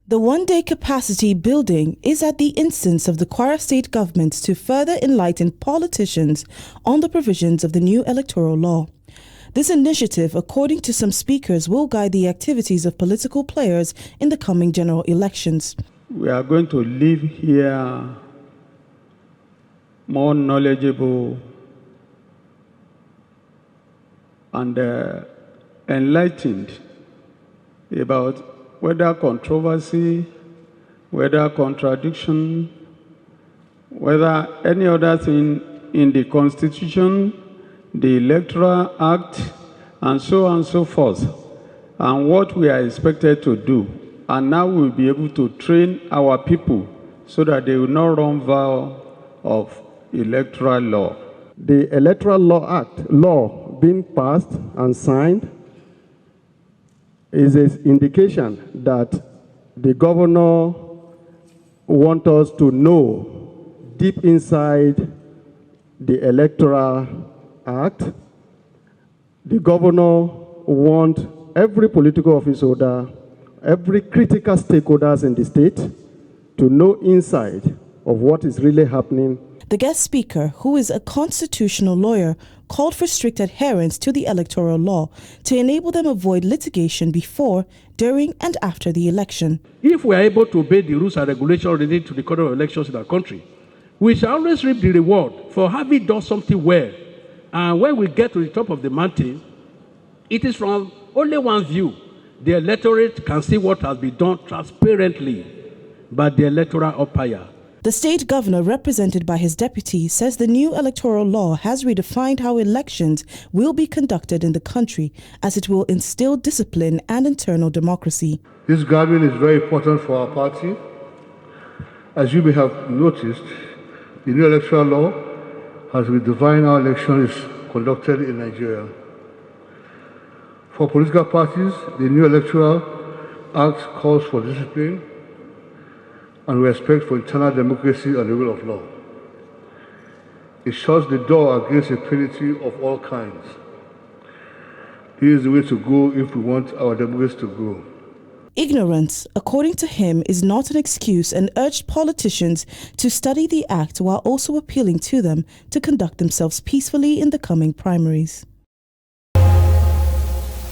The one-day capacity building is at the instance of the Kwara State government to further enlighten politicians on the provisions of the new electoral law. This initiative, according to some speakers, will guide the activities of political players in the coming general elections. We are going to leave here more knowledgeable and enlightened about whether controversy, whether contradiction, whether any other thing in the Constitution, the Electoral Act, and so on and so forth, and what we are expected to do. And now we'll be able to train our people so that they will not run foul of electoral law. The Electoral Law being passed and signed is an indication that the governor wants us to know deep inside the Electoral Act. The governor wants every political office holder, every critical stakeholders in the state to know inside of what is really happening. The guest speaker, who is a constitutional lawyer, called for strict adherence to the electoral law to enable them avoid litigation before, during, and after the election. If we are able to obey the rules and regulations related to the conduct of elections in our country, we shall always reap the reward for having done something well. And when we get to the top of the mountain, it is from only one view. The electorate can see what has been done transparently by the electoral umpire. The state governor, represented by his deputy, says the new electoral law has redefined how elections will be conducted in the country, as it will instill discipline and internal democracy. This gathering is very important for our party. As you may have noticed, the new electoral law has redefined how election is conducted in Nigeria. For political parties, the new Electoral Act calls for discipline and respect for internal democracy and the rule of law. It shuts the door against impunity of all kinds. This is the way to go if we want our democracy to grow. Ignorance, according to him, is not an excuse, and urged politicians to study the act while also appealing to them to conduct themselves peacefully in the coming primaries.